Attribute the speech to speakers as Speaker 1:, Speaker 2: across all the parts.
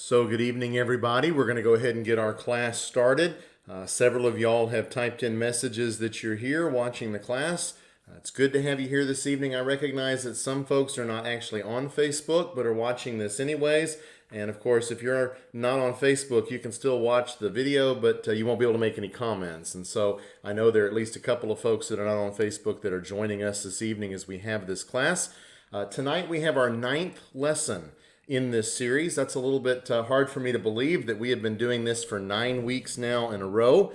Speaker 1: So good evening, everybody. We're going to go ahead and get our class started. Several of y'all have typed in messages that you're here watching the class. It's good to have you here this evening. I recognize that some folks are not actually on Facebook, but are watching this anyways. And of course, if you're not on Facebook, you can still watch the video, but you won't be able to make any comments. And so I know there are at least a couple of folks that are not on Facebook that are joining us this evening as we have this class. Tonight we have our 9th lesson in this series. That's a little bit hard for me to believe that we have been doing this for 9 weeks now in a row.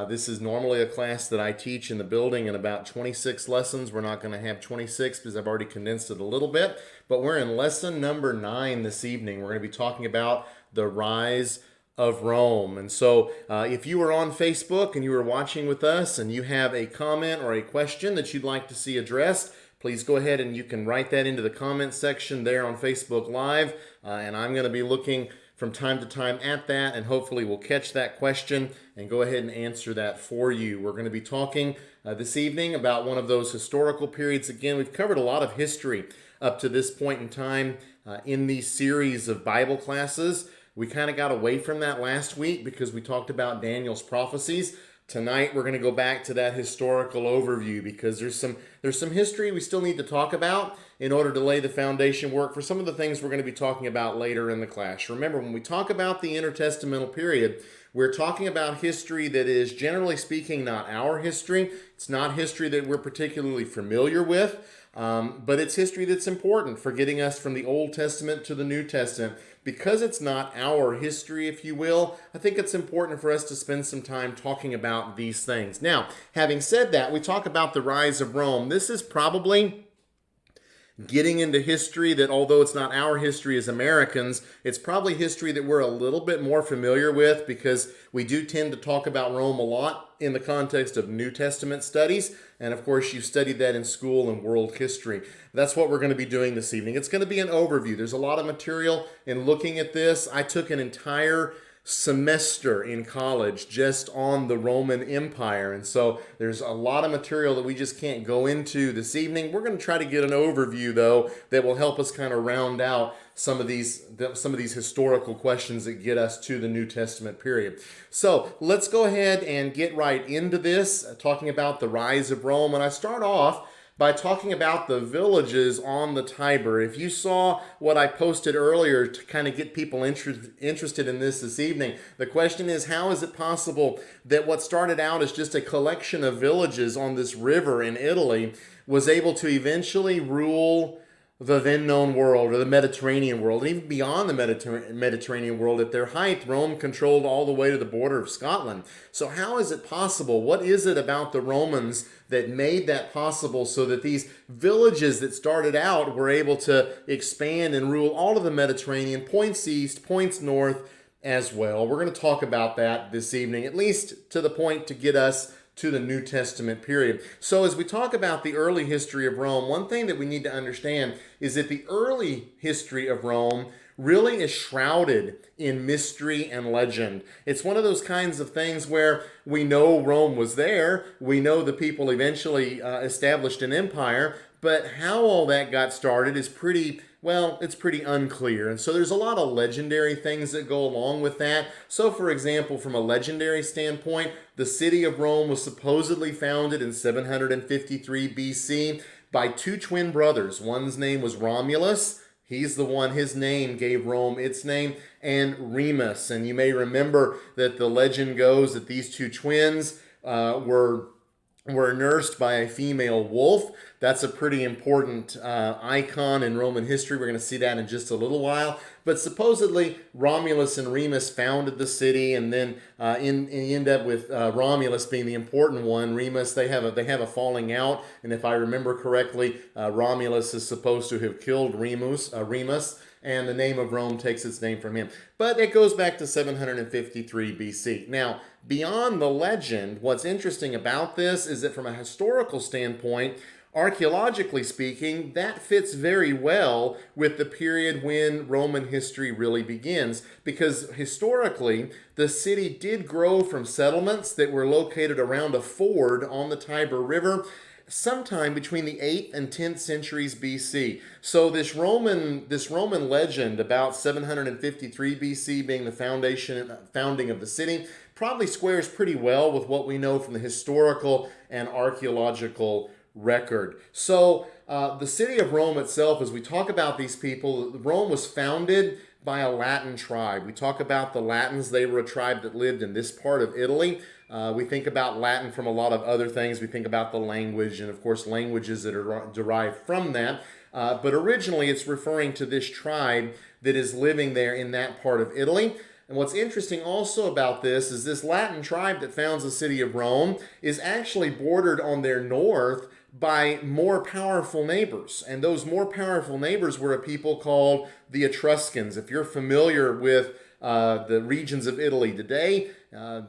Speaker 1: This is normally a class that I teach in the building in about 26 lessons. We're not going to have 26 because I've already condensed it a little bit, but we're in lesson number 9 this evening. We're going to be talking about the rise of Rome. And so if you are on Facebook and you are watching with us and you have a comment or a question that you'd like to see addressed, please go ahead and you can write that into the comment section there on Facebook Live. And I'm going to be looking from time to time at that, and hopefully we'll catch that question and go ahead and answer that for you. We're going to be talking this evening about one of those historical periods. Again, we've covered a lot of history up to this point in time in these series of Bible classes. We kind of got away from that last week because we talked about Daniel's prophecies. Tonight we're going to go back to that historical overview because there's some history we still need to talk about in order to lay the foundation work for some of the things we're going to be talking about later in the class. Remember, when we talk about the intertestamental period, we're talking about history that is, generally speaking, not our history. It's not history that we're particularly familiar with, but it's history that's important for getting us from the Old Testament to the New Testament. Because it's not our history, if you will, I think it's important for us to spend some time talking about these things. Now, having said that, we talk about the rise of Rome. This is probably getting into history that, although it's not our history as Americans, it's probably history that we're a little bit more familiar with because we do tend to talk about Rome a lot in the context of New Testament studies. And of course, you've studied that in school and world history. That's what we're going to be doing this evening. It's going to be an overview. There's a lot of material in looking at this. I took an entire semester in college just on the Roman Empire, and so there's a lot of material that we just can't go into this evening. We're going to try to get an overview, though, that will help us kind of round out some of these historical questions that get us to the New Testament period. So let's go ahead and get right into this, talking about the rise of Rome. And I start off by talking about the villages on the Tiber. If you saw what I posted earlier to kind of get people interested in this evening, the question is, how is it possible that what started out as just a collection of villages on this river in Italy was able to eventually rule the then known world, or the Mediterranean world, and even beyond the Mediterranean world? At their height, Rome controlled all the way to the border of Scotland. So how is it possible? What is it about the Romans that made that possible so that these villages that started out were able to expand and rule all of the Mediterranean, points east, points north as well? We're going to talk about that this evening, at least to the point to get us to the New Testament period. So as we talk about the early history of Rome, one thing that we need to understand is that the early history of Rome really is shrouded in mystery and legend. It's one of those kinds of things where we know Rome was there, we know the people eventually established an empire, but how all that got started is pretty unclear. And so there's a lot of legendary things that go along with that. So for example, from a legendary standpoint, the city of Rome was supposedly founded in 753 BC by two twin brothers. One's name was Romulus. He's the one, his name gave Rome its name, and Remus. And you may remember that the legend goes that these two twins were nursed by a female wolf. That's a pretty important icon in Roman history. We're going to see that in just a little while. But supposedly Romulus and Remus founded the city, and then you end up with Romulus being the important one. Remus, they have a falling out, and if I remember correctly, Romulus is supposed to have killed Remus, and the name of Rome takes its name from him. But it goes back to 753 BC. Now, beyond the legend, what's interesting about this is that from a historical standpoint, archaeologically speaking, that fits very well with the period when Roman history really begins, because historically, the city did grow from settlements that were located around a ford on the Tiber River sometime between the 8th and 10th centuries BC. So this Roman legend about 753 BC being the founding of the city probably squares pretty well with what we know from the historical and archaeological record. So the city of Rome itself, as we talk about these people, Rome was founded by a Latin tribe. We talk about the Latins. They were a tribe that lived in this part of Italy. We think about Latin from a lot of other things. We think about the language and, of course, languages that are derived from that. But originally, it's referring to this tribe that is living there in that part of Italy. And what's interesting also about this is this Latin tribe that founds the city of Rome is actually bordered on their north by more powerful neighbors. And those more powerful neighbors were a people called the Etruscans. If you're familiar with the regions of Italy today,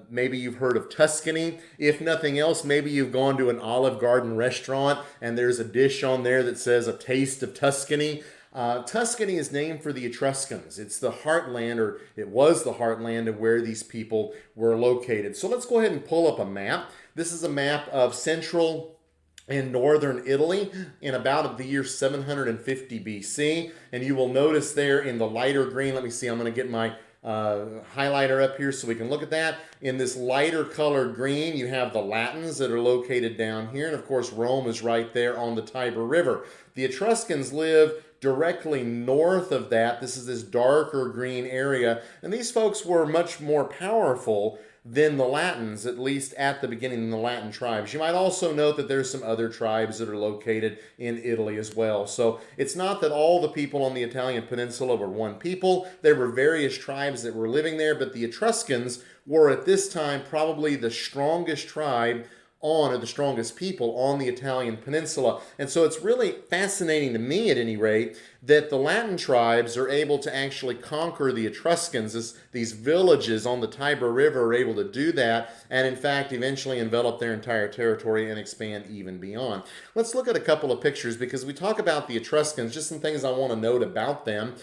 Speaker 1: maybe you've heard of Tuscany. If nothing else, maybe you've gone to an Olive Garden restaurant and there's a dish on there that says a taste of Tuscany. Tuscany is named for the Etruscans. It's the heartland, or it was the heartland of where these people were located. So let's go ahead and pull up a map. This is a map of central and northern Italy in about the year 750 BC. And you will notice there in the lighter green, let me see, I'm going to get my highlighter up here so we can look at that. In this lighter colored green, you have the Latins that are located down here. And of course, Rome is right there on the Tiber River. The Etruscans live directly north of that. This is this darker green area. And these folks were much more powerful than the Latins, at least at the beginning, in the Latin tribes. You might also note that there's some other tribes that are located in Italy as well. So it's not that all the people on the Italian peninsula were one people. There were various tribes that were living there, but the Etruscans were at this time probably the strongest tribe on, or the strongest people on the Italian peninsula. And so it's really fascinating to me, at any rate, that the Latin tribes are able to actually conquer the Etruscans. These villages on the Tiber River are able to do that, and in fact eventually envelop their entire territory and expand even beyond. Let's look at a couple of pictures, because we talk about the Etruscans, just some things I want to note about them.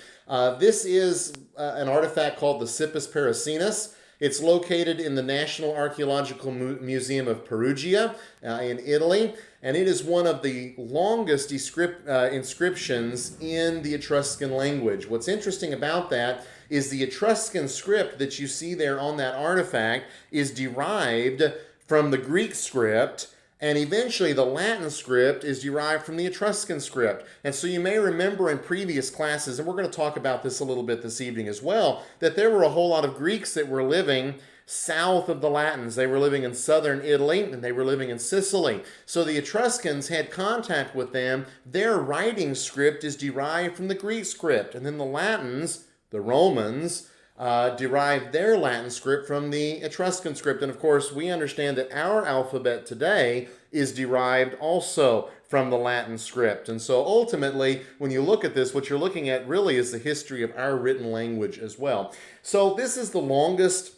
Speaker 1: This is an artifact called the Cippus Paracenus. It's located in the National Archaeological Museum of Perugia in Italy, and it is one of the longest inscriptions in the Etruscan language. What's interesting about that is the Etruscan script that you see there on that artifact is derived from the Greek script, and eventually the Latin script is derived from the Etruscan script. And so you may remember in previous classes, and we're going to talk about this a little bit this evening as well, that there were a whole lot of Greeks that were living south of the Latins. They were living in southern Italy, and they were living in Sicily. So the Etruscans had contact with them. Their writing script is derived from the Greek script. And then the Latins, the Romans, derived their Latin script from the Etruscan script. And of course, we understand that our alphabet today is derived also from the Latin script. And so ultimately, when you look at this, what you're looking at really is the history of our written language as well. So this is the longest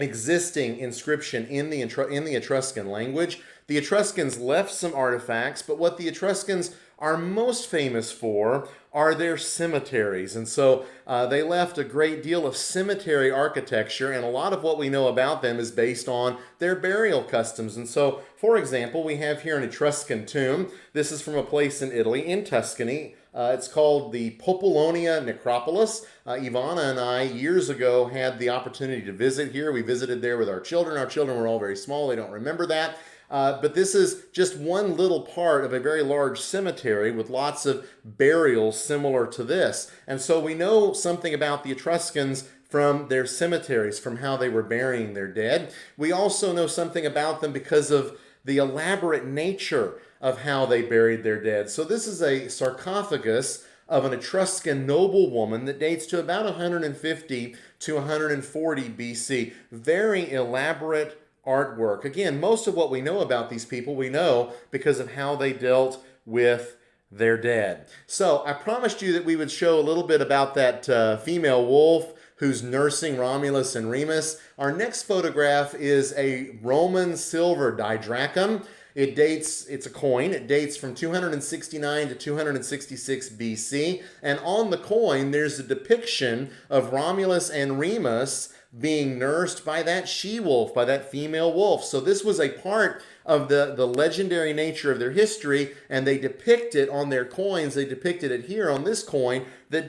Speaker 1: existing inscription in the Etruscan language. The Etruscans left some artifacts, but what the Etruscans are most famous for are their cemeteries. And so they left a great deal of cemetery architecture, and a lot of what we know about them is based on their burial customs. And so, for example, we have here an Etruscan tomb. This is from a place in Italy, in Tuscany. It's called the Populonia necropolis. Ivana and I, years ago, had the opportunity to visit here. We visited there with our children. Our children were all very small. They don't remember that. But this is just one little part of a very large cemetery with lots of burials similar to this. And so we know something about the Etruscans from their cemeteries, from how they were burying their dead. We also know something about them because of the elaborate nature of how they buried their dead. So this is a sarcophagus of an Etruscan noblewoman that dates to about 150 to 140 BC. Very elaborate artwork. Again, most of what we know about these people, we know because of how they dealt with their dead. So I promised you that we would show a little bit about that female wolf who's nursing Romulus and Remus. Our next photograph is a Roman silver didrachum. It's a coin. It dates from 269 to 266 BC. And on the coin, there's a depiction of Romulus and Remus being nursed by that she-wolf, by that female wolf. So this was a part of the legendary nature of their history, and they depict it on their coins. They depicted it here on this coin that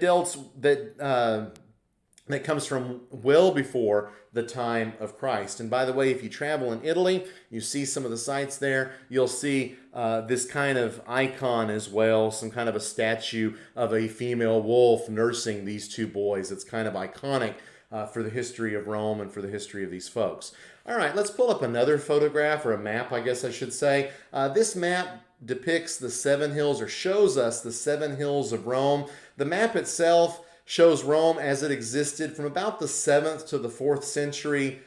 Speaker 1: comes from well before the time of Christ. And by the way, if you travel in Italy, you see some of the sites there, you'll see this kind of icon as well, some kind of a statue of a female wolf nursing these two boys. It's kind of iconic for the history of Rome and for the history of these folks. All right, let's pull up another photograph, or a map, I guess I should say. This map depicts the seven hills, or shows us the seven hills of Rome. The map itself shows Rome as it existed from about the 7th to the 4th century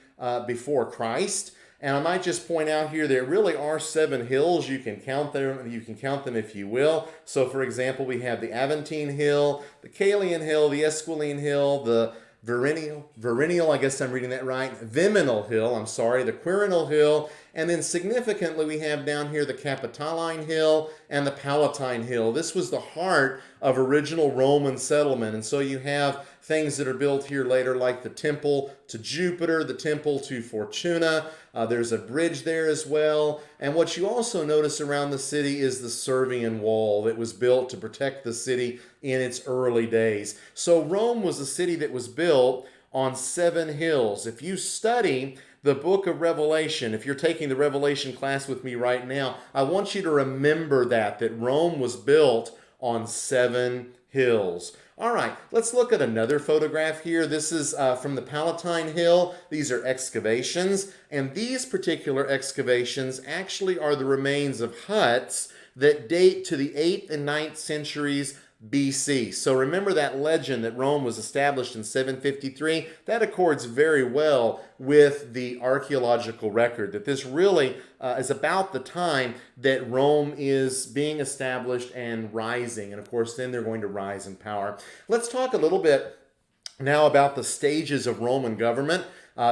Speaker 1: before Christ. And I might just point out here, there really are 7 hills. You can count them if you will. So for example, we have the Aventine Hill, the Caelian Hill, the Esquiline Hill, the Viminal, I guess I'm reading that right, Viminal Hill, the Quirinal Hill, and then significantly we have down here the Capitoline Hill and the Palatine Hill. This was the heart of original Roman settlement, and so you have things that are built here later like the temple to Jupiter, the temple to Fortuna. There's a bridge there as well, and what you also notice around the city is the Servian Wall that was built to protect the city in its early days. So Rome was a city that was built on 7 hills. If you study the book of Revelation, if you're taking the Revelation class with me right now, I want you to remember that Rome was built on 7 hills. All right, let's look at another photograph here. This is from the Palatine Hill. These are excavations, and these particular excavations actually are the remains of huts that date to the 8th and 9th centuries BC. So remember that legend that Rome was established in 753? That accords very well with the archaeological record, that this really is about the time that Rome is being established and rising. And of course, then they're going to rise in power. Let's talk a little bit now about the stages of Roman government.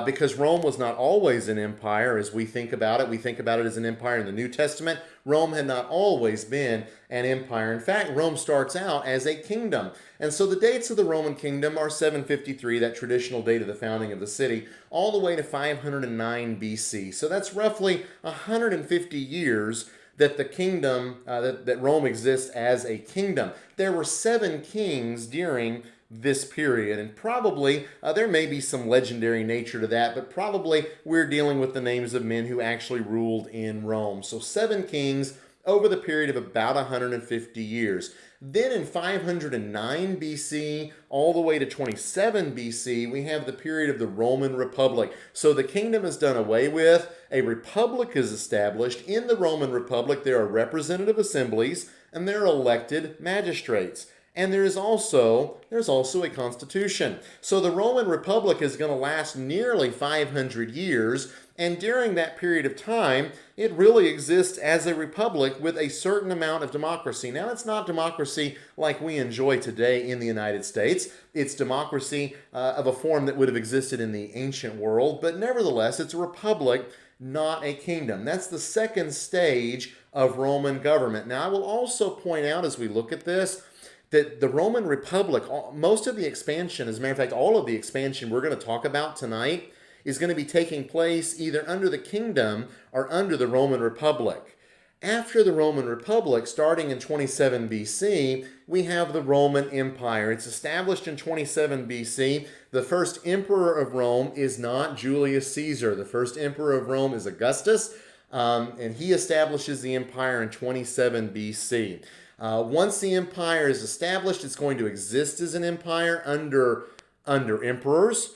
Speaker 1: Because Rome was not always an empire as we think about it. We think about it as an empire in the New Testament. Rome had not always been an empire. In fact, Rome starts out as a kingdom. And so the dates of the Roman kingdom are 753, that traditional date of the founding of the city, all the way to 509 BC. So that's roughly 150 years that the kingdom, that Rome exists as a kingdom. There were 7 kings during this period, and probably there may be some legendary nature to that, but probably we're dealing with the names of men who actually ruled in Rome. So 7 kings over the period of about 150 years. Then in 509 BC all the way to 27 BC, we have the period of the Roman Republic. So the kingdom is done away with. A republic is established. In the Roman Republic, there are representative assemblies and there are elected magistrates. And there's also a constitution. So the Roman Republic is going to last nearly 500 years, and during that period of time, it really exists as a republic with a certain amount of democracy. Now, it's not democracy like we enjoy today in the United States. It's democracy of a form that would have existed in the ancient world, but nevertheless, it's a republic, not a kingdom. That's the second stage of Roman government. Now, I will also point out as we look at this, that the Roman Republic, most of the expansion, as a matter of fact, all of the expansion we're going to talk about tonight is going to be taking place either under the kingdom or under the Roman Republic. After the Roman Republic, starting in 27 BC, we have the Roman Empire. It's established in 27 BC. The first emperor of Rome is not Julius Caesar. The first emperor of Rome is Augustus, and he establishes the empire in 27 BC. Once the empire is established, it's going to exist as an empire under emperors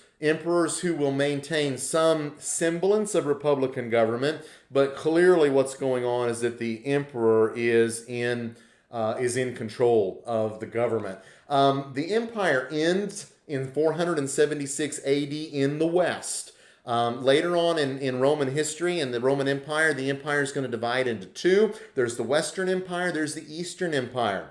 Speaker 1: who will maintain some semblance of republican government, but clearly what's going on is that the emperor is in control of the government. The empire ends in 476 AD in the West. Later on in Roman history and the Roman Empire, the empire is going to divide into 2. There's the Western Empire, there's the Eastern Empire.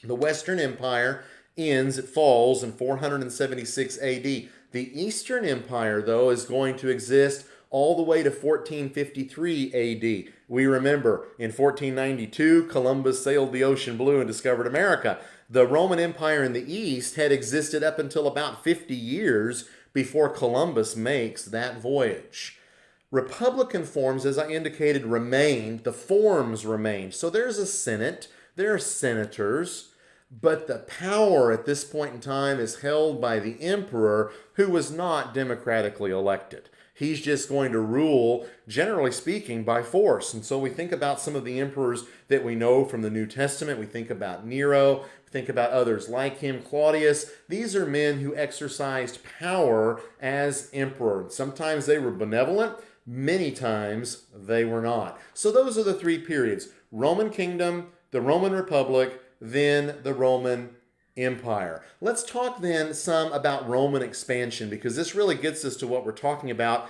Speaker 1: The Western Empire falls in 476 AD. The Eastern Empire, though, is going to exist all the way to 1453 AD. We remember in 1492, Columbus sailed the ocean blue and discovered America. The Roman Empire in the East had existed up until about 50 years before Columbus makes that voyage. Republican forms, as I indicated, remained. The forms remained. So there's a Senate, there are senators, but the power at this point in time is held by the emperor, who was not democratically elected. He's just going to rule, generally speaking, by force. And so we think about some of the emperors that we know from the New Testament. We think about Nero. We think about others like him, Claudius. These are men who exercised power as emperor. Sometimes they were benevolent. Many times they were not. So those are the three periods: Roman kingdom, the Roman Republic, then the Roman Empire. Let's talk then some about Roman expansion, because this really gets us to what we're talking about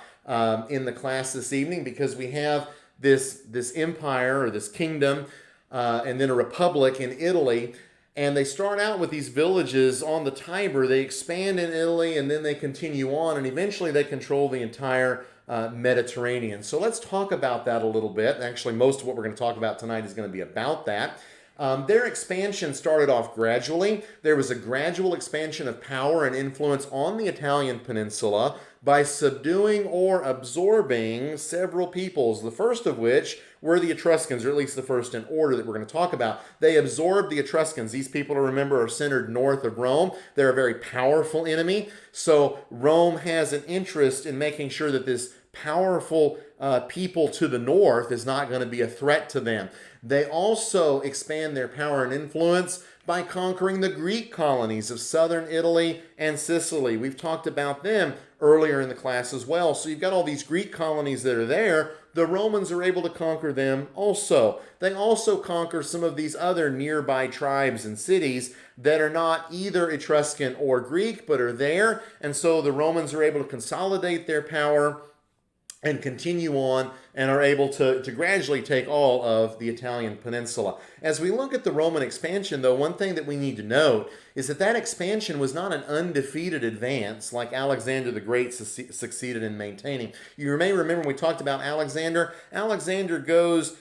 Speaker 1: in the class this evening, because we have this empire or this kingdom and then a republic in Italy. And they start out with these villages on the Tiber. They expand in Italy and then they continue on, and eventually they control the entire Mediterranean. So let's talk about that a little bit. Actually, most of what we're going to talk about tonight is going to be about that. Their expansion started off gradually. There was a gradual expansion of power and influence on the Italian peninsula by subduing or absorbing several peoples, the first of which were the Etruscans, or at least the first in order that we're going to talk about. They absorbed the Etruscans. These people, to remember, are centered north of Rome. They're a very powerful enemy. So Rome has an interest in making sure that this powerful people to the north is not going to be a threat to them. They also expand their power and influence by conquering the Greek colonies of southern Italy and Sicily. We've talked about them earlier in the class as well. So you've got all these Greek colonies that are there. The Romans are able to conquer them also. They also conquer some of these other nearby tribes and cities that are not either Etruscan or Greek, but are there. And so the Romans are able to consolidate their power and continue on, and are able to gradually take all of the Italian peninsula. As we look at the Roman expansion, though, one thing that we need to note is that that expansion was not an undefeated advance like Alexander the Great succeeded in maintaining. You may remember when we talked about Alexander. Alexander goes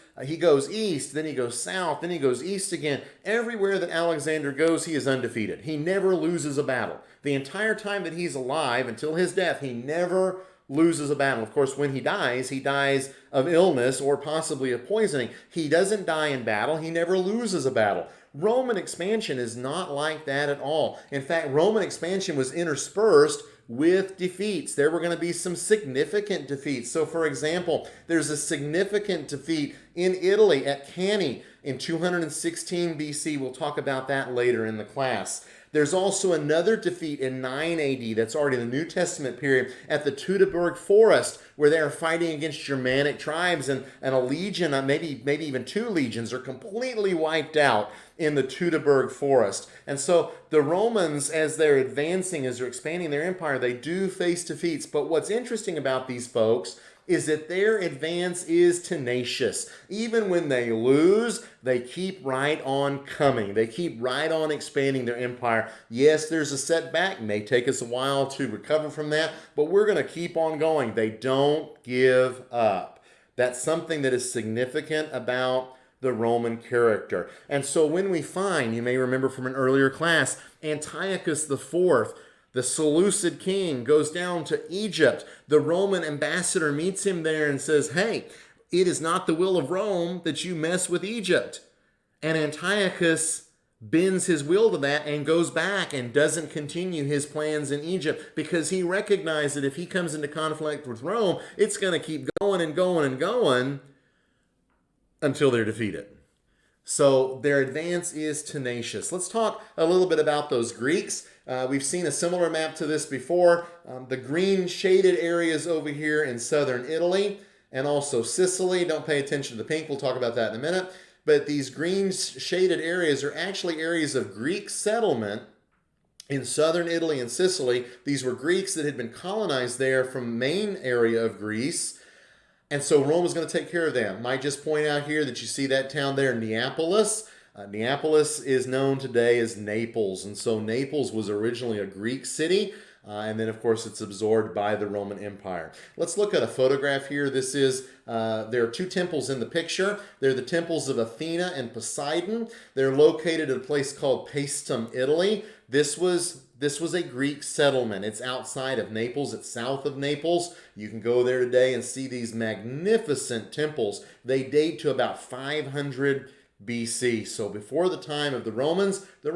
Speaker 1: east, then he goes south, then he goes east again. Everywhere that Alexander goes, he is undefeated. He never loses a battle. The entire time that he's alive, until his death, he never loses a battle. Of course, when he dies of illness or possibly of poisoning. He doesn't die in battle. He never loses a battle. Roman expansion is not like that at all. In fact, Roman expansion was interspersed with defeats. There were going to be some significant defeats. So, for example, there's a significant defeat in Italy at Cannae in 216 BC. We'll talk about that later in the class. There's also another defeat in 9 AD, that's already the New Testament period, at the Teutoburg Forest, where they are fighting against Germanic tribes, and a legion, maybe even two legions, are completely wiped out in the Teutoburg Forest. And so the Romans, as they're advancing, as they're expanding their empire, they do face defeats. But what's interesting about these folks is that their advance is tenacious. Even when they lose, they keep right on coming. They keep right on expanding their empire. Yes, there's a setback. It may take us a while to recover from that, but we're going to keep on going. They don't give up. That's something that is significant about the Roman character. And so when we find, you may remember from an earlier class, Antiochus IV, the Seleucid king, goes down to Egypt. The Roman ambassador meets him there and says, hey, it is not the will of Rome that you mess with Egypt. And Antiochus bends his will to that and goes back and doesn't continue his plans in Egypt, because he recognized that if he comes into conflict with Rome, it's going to keep going and going and going until they're defeated. So their advance is tenacious. Let's talk a little bit about those Greeks. We've seen a similar map to this before. The green shaded areas over here in southern Italy and also Sicily. Don't pay attention to the pink. We'll talk about that in a minute. But these green shaded areas are actually areas of Greek settlement in southern Italy and Sicily. These were Greeks that had been colonized there from main area of Greece. And so Rome was going to take care of them. Might just point out here that you see that town there, Neapolis. Neapolis is known today as Naples. And so Naples was originally a Greek city. and then, of course, it's absorbed by the Roman Empire. Let's look at a photograph here. This is, there are two temples in the picture. They're the temples of Athena and Poseidon. They're located at a place called Paestum, Italy. This was a Greek settlement. It's outside of Naples. It's south of Naples. You can go there today and see these magnificent temples. They date to about 500 BC. So before the time of the Romans though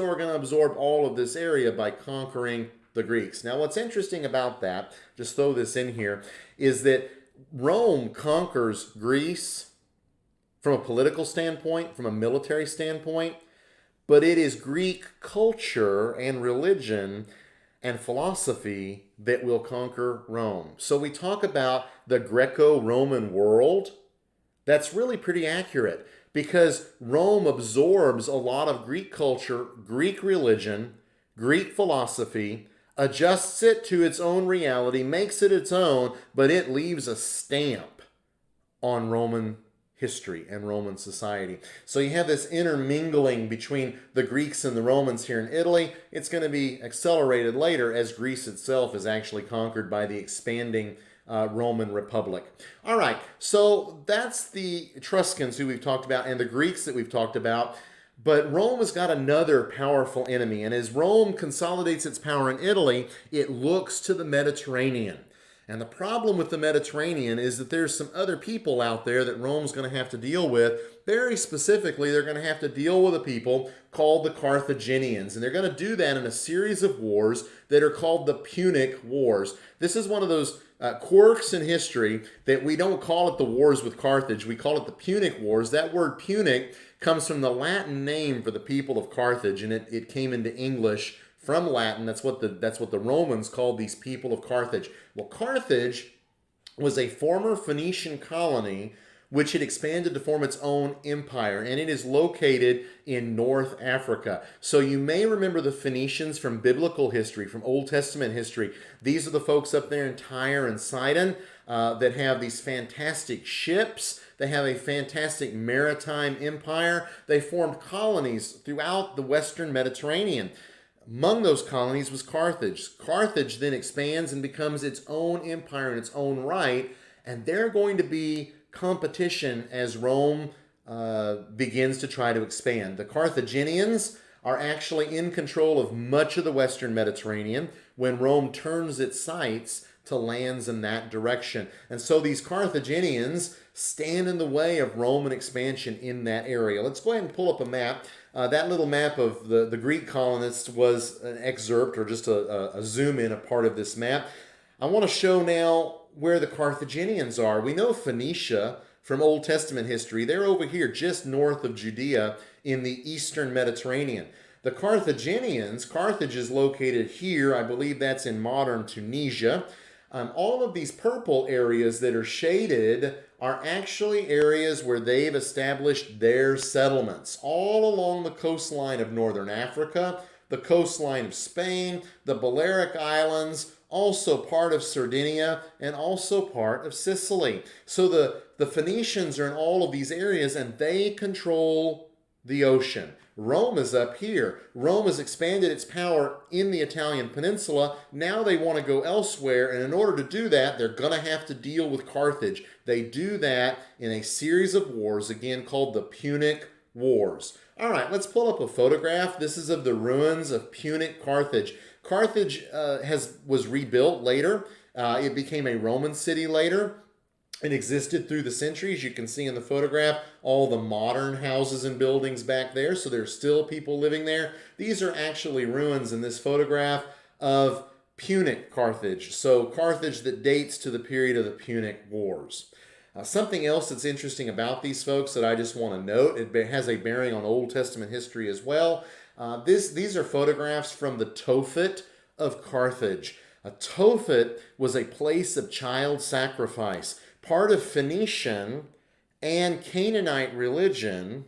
Speaker 1: are going to absorb all of this area by conquering the Greeks. Now what's interesting about that, just throw this in here, is that Rome conquers Greece from a political standpoint, from a military standpoint, but it is Greek culture and religion and philosophy that will conquer Rome. So we talk about the Greco-Roman world. That's really pretty accurate because Rome absorbs a lot of Greek culture, Greek religion, Greek philosophy, adjusts it to its own reality, makes it its own, but it leaves a stamp on Roman history and Roman society. So you have this intermingling between the Greeks and the Romans here in Italy. It's going to be accelerated later as Greece itself is actually conquered by the expanding Roman Republic. All right, so that's the Etruscans who we've talked about and the Greeks that we've talked about. But Rome has got another powerful enemy. And as Rome consolidates its power in Italy, it looks to the Mediterranean. And the problem with the Mediterranean is that there's some other people out there that Rome's going to have to deal with. Very specifically, they're going to have to deal with a people called the Carthaginians. And they're going to do that in a series of wars that are called the Punic Wars. This is one of those quirks in history that we don't call it the wars with Carthage. We call it the Punic Wars. That word Punic comes from the Latin name for the people of Carthage, and it came into English from Latin. That's what the Romans called these people of Carthage. Well, Carthage was a former Phoenician colony which had expanded to form its own empire, and it is located in North Africa. So you may remember the Phoenicians from biblical history, from Old Testament history. These are the folks up there in Tyre and Sidon that have these fantastic ships. They have a fantastic maritime empire. They formed colonies throughout the Western Mediterranean. Among those colonies was Carthage. Carthage then expands and becomes its own empire in its own right, and they're going to be competition as Rome begins to try to expand. The Carthaginians are actually in control of much of the Western Mediterranean when Rome turns its sights to lands in that direction. And so these Carthaginians stand in the way of Roman expansion in that area. Let's go ahead and pull up a map. That little map of the Greek colonists was an excerpt or just a zoom in a part of this map. I want to show now where the Carthaginians are. We know Phoenicia from Old Testament history. They're over here just north of Judea in the eastern Mediterranean. The Carthaginians, Carthage is located here. I believe that's in modern Tunisia. All of these purple areas that are shaded are actually areas where they've established their settlements all along the coastline of northern Africa, the coastline of Spain, the Balearic Islands, also part of Sardinia, and also part of Sicily. So the Phoenicians are in all of these areas, and they control the ocean. Rome is up here. Rome has expanded its power in the Italian peninsula. Now they want to go elsewhere, and in order to do that, they're going to have to deal with Carthage. They do that in a series of wars, again called the Punic Wars. All right, let's pull up a photograph. This is of the ruins of Punic Carthage. Carthage was rebuilt later. It became a Roman city later. It existed through the centuries. You can see in the photograph all the modern houses and buildings back there. So there's still people living there. These are actually ruins in this photograph of Punic Carthage. So Carthage that dates to the period of the Punic Wars. Something else that's interesting about these folks that I just want to note, it has a bearing on Old Testament history as well. These are photographs from the Tophet of Carthage. A Tophet was a place of child sacrifice. Part of Phoenician and Canaanite religion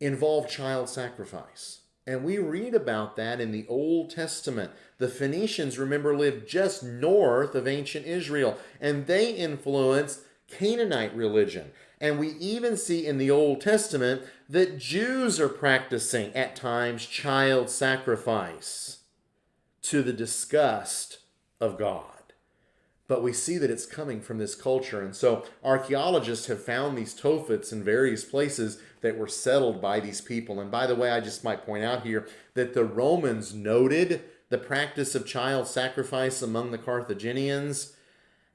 Speaker 1: involved child sacrifice. And we read about that in the Old Testament. The Phoenicians, remember, lived just north of ancient Israel, and they influenced Canaanite religion. And we even see in the Old Testament that Jews are practicing at times child sacrifice. to the disgust of God. But we see that it's coming from this culture. And so archaeologists have found these Tophets in various places that were settled by these people. And by the way, I just might point out here that the Romans noted the practice of child sacrifice among the Carthaginians,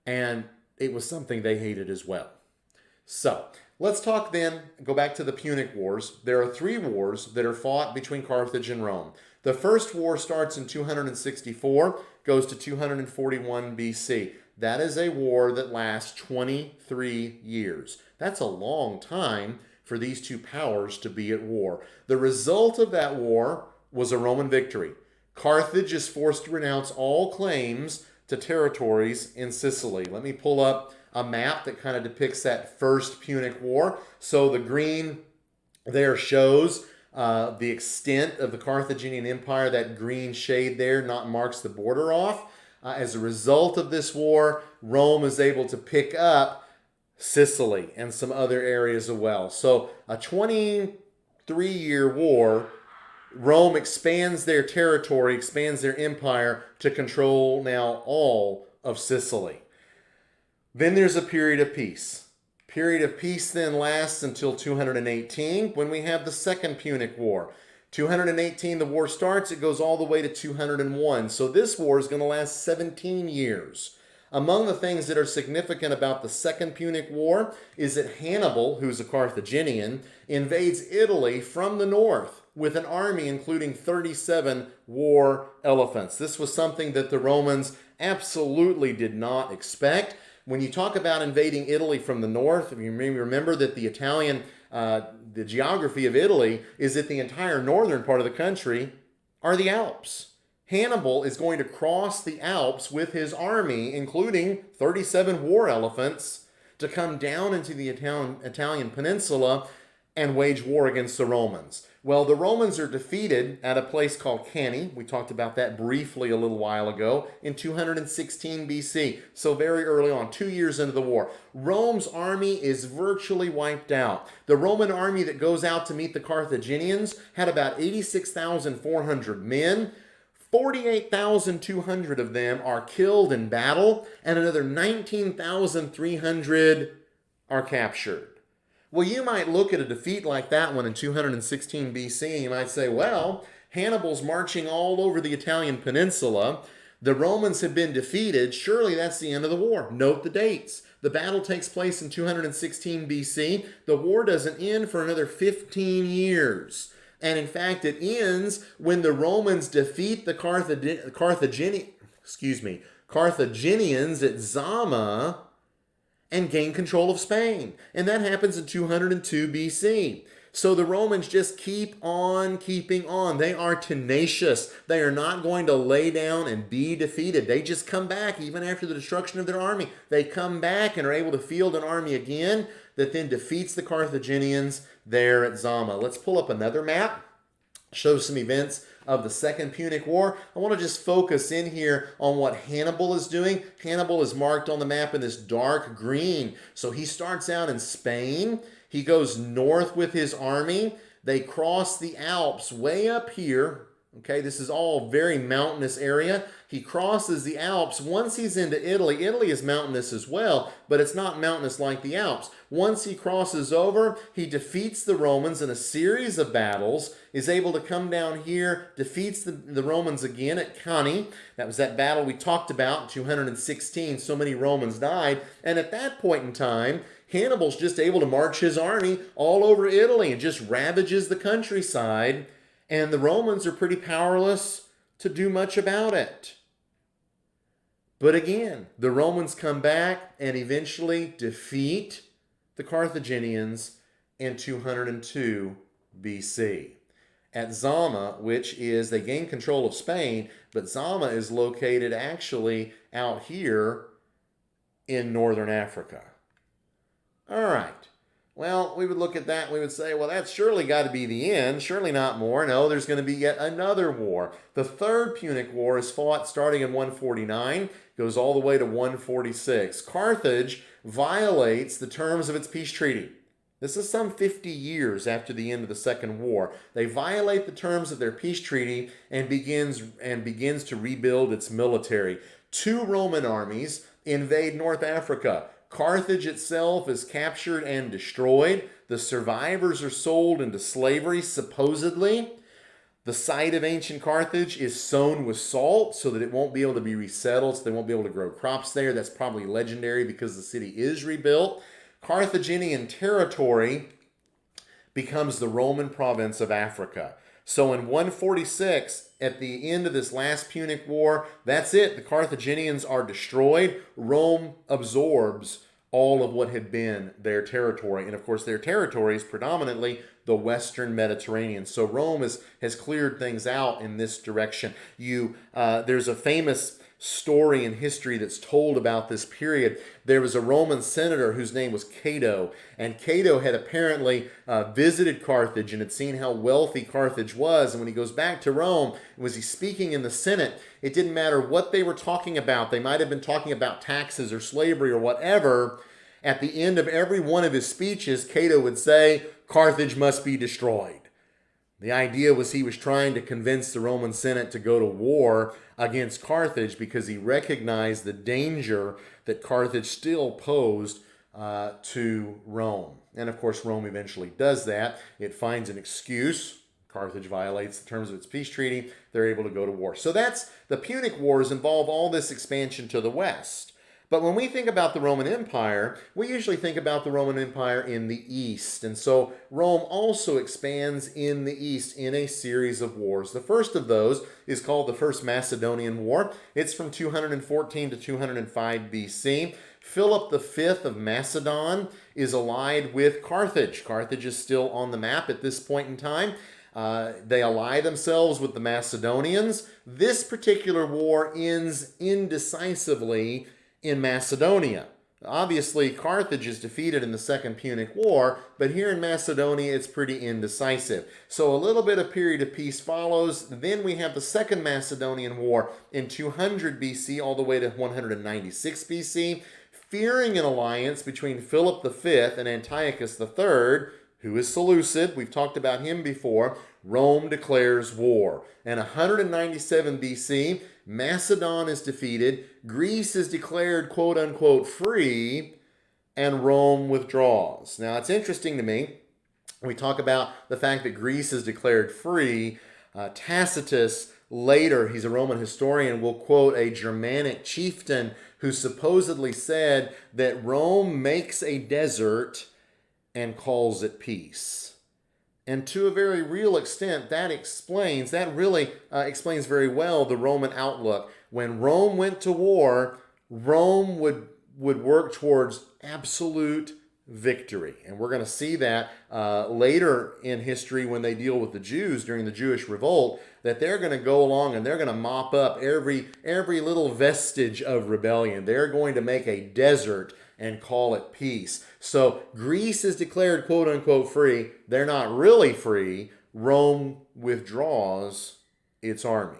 Speaker 1: and it was something they hated as well. So let's talk then, go back to the Punic Wars. There are 3 wars that are fought between Carthage and Rome. The first war starts in 264, goes to 241 BC. That is a war that lasts 23 years. That's a long time for these 2 powers to be at war. The result of that war was a Roman victory. Carthage is forced to renounce all claims to territories in Sicily. Let me pull up a map that kind of depicts that first Punic War. So the green there shows the extent of the Carthaginian Empire. That green shade there marks the border off. As a result of this war, Rome is able to pick up Sicily and some other areas as well. So a 23-year war, Rome expands their territory, expands their empire to control now all of Sicily. Then there's a period of peace. Period of peace then lasts until 218, when we have the Second Punic War. 218, the war starts, it goes all the way to 201. So this war is going to last 17 years. Among the things that are significant about the Second Punic War is that Hannibal, who's a Carthaginian, invades Italy from the north with an army including 37 war elephants. This was something that the Romans absolutely did not expect. When you talk about invading Italy from the north, you may remember that the geography of Italy is that the entire northern part of the country are the Alps. Hannibal is going to cross the Alps with his army, including 37 war elephants, to come down into the Italian peninsula and wage war against the Romans. Well, the Romans are defeated at a place called Cannae. We talked about that briefly a little while ago in 216 BC. So very early on, 2 years into the war. Rome's army is virtually wiped out. The Roman army that goes out to meet the Carthaginians had about 86,400 men. 48,200 of them are killed in battle, and another 19,300 are captured. Well, you might look at a defeat like that one in 216 BC, and you might say, well, Hannibal's marching all over the Italian peninsula. The Romans have been defeated. Surely that's the end of the war. Note the dates. The battle takes place in 216 BC. The war doesn't end for another 15 years. And in fact, it ends when the Romans defeat the Carthaginians at Zama and gain control of Spain. And that happens in 202 BC. So the Romans just keep on keeping on. They are tenacious. They are not going to lay down and be defeated. They just come back even after the destruction of their army. They come back and are able to field an army again that then defeats the Carthaginians there at Zama. Let's pull up another map, show some events of the Second Punic War. I want to just focus in here on what Hannibal is doing. Hannibal is marked on the map in this dark green. So he starts out in Spain. He goes north with his army. They cross the Alps way up here. Okay, this is all very mountainous area. He crosses the Alps. Once he's into Italy, Italy is mountainous as well, but it's not mountainous like the Alps. Once he crosses over, he defeats the Romans in a series of battles, is able to come down here, defeats the Romans again at Cannae. That was that battle we talked about in 216. So many Romans died. And at that point in time, Hannibal's just able to march his army all over Italy and just ravages the countryside. And the Romans are pretty powerless to do much about it. But again, the Romans come back and eventually defeat the Carthaginians in 202 BC. At Zama, which is, they gain control of Spain, but Zama is located actually out here in northern Africa. All right. Well, we would look at that and we would say, well, that's surely got to be the end, surely not more. No, there's going to be yet another war. The Third Punic War is fought starting in 149, goes all the way to 146. Carthage violates the terms of its peace treaty. This is some 50 years after the end of the Second War. They violate the terms of their peace treaty and begins to rebuild its military. 2 Roman armies invade North Africa. Carthage itself is captured and destroyed. The survivors are sold into slavery, supposedly. The site of ancient Carthage is sown with salt so that it won't be able to be resettled, so they won't be able to grow crops there. That's probably legendary because the city is rebuilt. Carthaginian territory becomes the Roman province of Africa. So in 146, at the end of this last Punic War, that's it. The Carthaginians are destroyed. Rome absorbs all of what had been their territory. And of course, their territory is predominantly the Western Mediterranean. So Rome has cleared things out in this direction. There's a famous story in history that's told about this period. There was a Roman senator whose name was Cato, and Cato had apparently visited Carthage and had seen how wealthy Carthage was. And when he goes back to Rome, was he speaking in the Senate, it didn't matter what they were talking about. They might have been talking about taxes or slavery or whatever. At the end of every one of his speeches, Cato would say, Carthage must be destroyed. The idea was he was trying to convince the Roman Senate to go to war against Carthage because he recognized the danger that Carthage still posed to Rome. And of course, Rome eventually does that. It finds an excuse. Carthage violates the terms of its peace treaty. They're able to go to war. So that's the Punic Wars involve all this expansion to the west. But when we think about the Roman Empire, we usually think about the Roman Empire in the east. And so Rome also expands in the east in a series of wars. The first of those is called the First Macedonian War. It's from 214 to 205 BC. Philip V of Macedon is allied with Carthage. Carthage is still on the map at this point in time. They ally themselves with the Macedonians. This particular war ends indecisively in Macedonia. Obviously, Carthage is defeated in the Second Punic War, but here in Macedonia, it's pretty indecisive. So a little bit of period of peace follows. Then we have the Second Macedonian War in 200 BC all the way to 196 BC. Fearing an alliance between Philip V and Antiochus III, who is Seleucid, we've talked about him before, Rome declares war. And 197 BC, Macedon is defeated, Greece is declared quote-unquote free, and Rome withdraws. Now, it's interesting to me, we talk about the fact that Greece is declared free. Tacitus, later, he's a Roman historian, will quote a Germanic chieftain who supposedly said that Rome makes a desert and calls it peace. And to a very real extent, that really explains very well the Roman outlook. When Rome went to war, Rome would work towards absolute victory. And we're going to see that later in history when they deal with the Jews during the Jewish revolt, that they're going to go along and they're going to mop up every little vestige of rebellion. They're going to make a desert and call it peace. So Greece is declared quote-unquote free. They're not really free. Rome withdraws its army.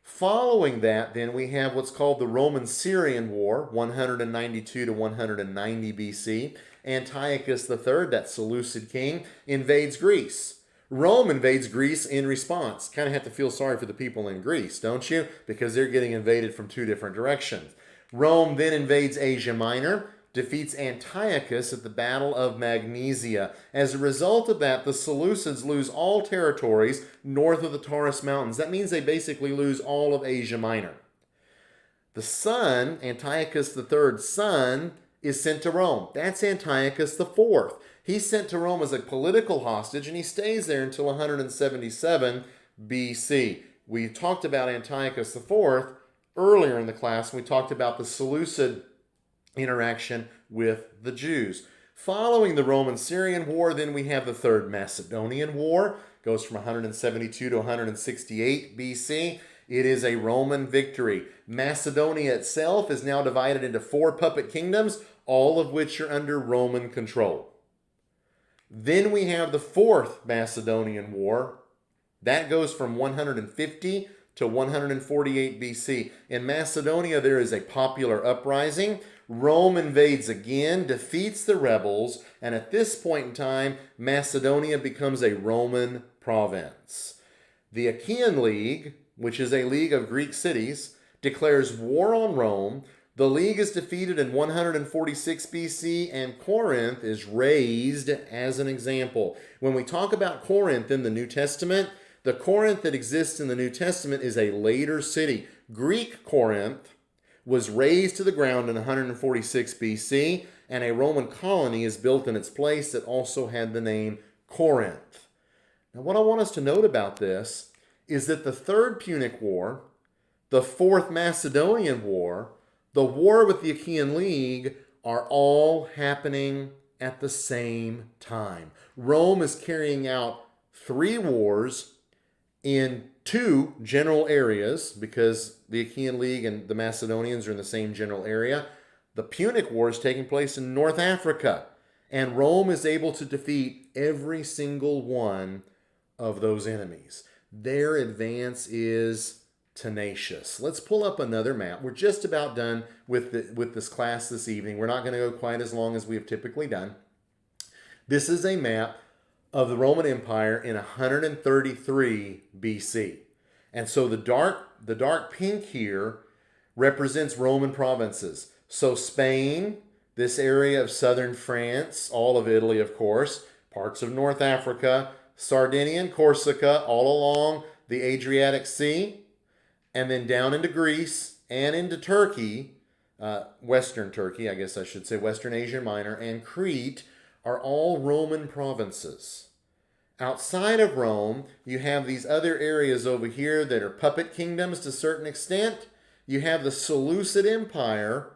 Speaker 1: Following that, then, we have what's called the Roman-Syrian War, 192 to 190 BC. Antiochus III, that Seleucid king, invades Greece. Rome invades Greece in response. Kind of have to feel sorry for the people in Greece, don't you? Because they're getting invaded from two different directions. Rome then invades Asia Minor, defeats Antiochus at the Battle of Magnesia. As a result of that, the Seleucids lose all territories north of the Taurus Mountains. That means they basically lose all of Asia Minor. The son, Antiochus III's son, is sent to Rome. That's Antiochus IV. He's sent to Rome as a political hostage, and he stays there until 177 BC. We talked about Antiochus IV earlier in the class. We talked about the Seleucid interaction with the Jews. Following the Roman-Syrian War, then we have the Third Macedonian War. Goes from 172 to 168 BC. It is a Roman victory. Macedonia itself is now divided into 4 puppet kingdoms, all of which are under Roman control. Then we have the Fourth Macedonian War. That goes from 150 to 148 BC. In Macedonia, there is a popular uprising. Rome invades again, defeats the rebels, and at this point in time, Macedonia becomes a Roman province. The Achaean League, which is a league of Greek cities, declares war on Rome. The league is defeated in 146 BC, and Corinth is raised as an example. When we talk about Corinth in the New Testament, the Corinth that exists in the New Testament is a later city. Greek Corinth was razed to the ground in 146 BC, and a Roman colony is built in its place that also had the name Corinth. Now, what I want us to note about this is that the Third Punic War, the Fourth Macedonian War, the war with the Achaean League are all happening at the same time. Rome is carrying out 3 wars in 2 general areas, because the Achaean League and the Macedonians are in the same general area. The Punic War is taking place in North Africa, and Rome is able to defeat every single one of those enemies. Their advance is tenacious. Let's pull up another map. We're just about done with this class this evening. We're not going to go quite as long as we have typically done. This is a map of the Roman Empire in 133 BC. And so the dark pink here represents Roman provinces. So Spain, this area of southern France, all of Italy, of course, parts of North Africa, Sardinia and Corsica, all along the Adriatic Sea, and then down into Greece and into Turkey, Western Turkey, I guess I should say, Western Asia Minor, and Crete are all Roman provinces. Outside of Rome, you have these other areas over here that are puppet kingdoms to a certain extent. You have the Seleucid Empire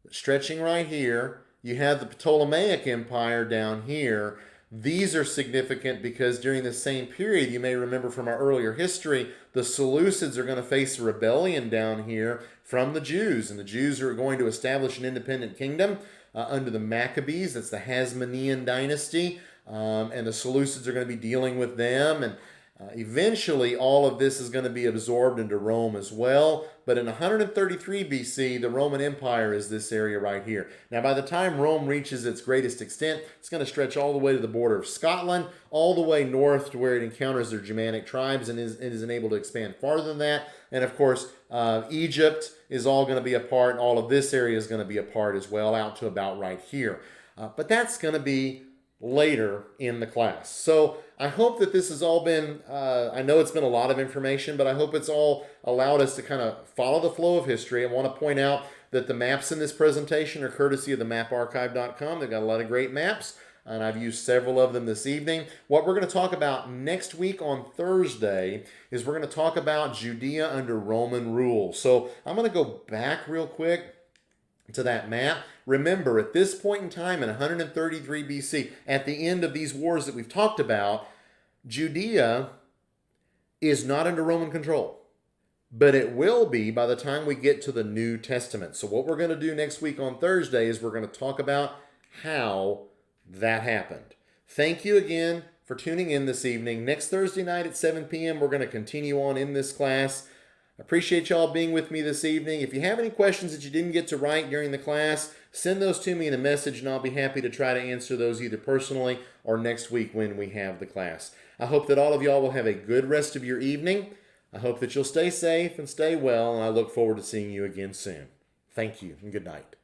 Speaker 1: stretching right here. You have the Ptolemaic Empire down here. These are significant because during the same period, you may remember from our earlier history, the Seleucids are going to face a rebellion down here from the Jews. And the Jews are going to establish an independent kingdom under the Maccabees. That's the Hasmonean dynasty. And the Seleucids are going to be dealing with them. And eventually, all of this is going to be absorbed into Rome as well. But in 133 BC, the Roman Empire is this area right here. Now, by the time Rome reaches its greatest extent, it's going to stretch all the way to the border of Scotland, all the way north to where it encounters their Germanic tribes and is able to expand farther than that. And of course, Egypt is all going to be a part. All of this area is going to be a part as well, out to about right here. But that's going to be later in the class. So I hope that this has all been, I know it's been a lot of information, but I hope it's all allowed us to kind of follow the flow of history. I want to point out that the maps in this presentation are courtesy of the maparchive.com. They've got a lot of great maps, and I've used several of them this evening. What we're going to talk about next week on Thursday is we're going to talk about Judea under Roman rule. So I'm going to go back real quick to that map. Remember, at this point in time in 133 BC, at the end of these wars that we've talked about, Judea is not under Roman control. But it will be by the time we get to the New Testament. So what we're going to do next week on Thursday is we're going to talk about how that happened. Thank you again for tuning in this evening. Next Thursday night at 7 p.m., we're going to continue on in this class. I appreciate y'all being with me this evening. If you have any questions that you didn't get to write during the class, send those to me in a message, and I'll be happy to try to answer those either personally or next week when we have the class. I hope that all of y'all will have a good rest of your evening. I hope that you'll stay safe and stay well, and I look forward to seeing you again soon. Thank you, and good night.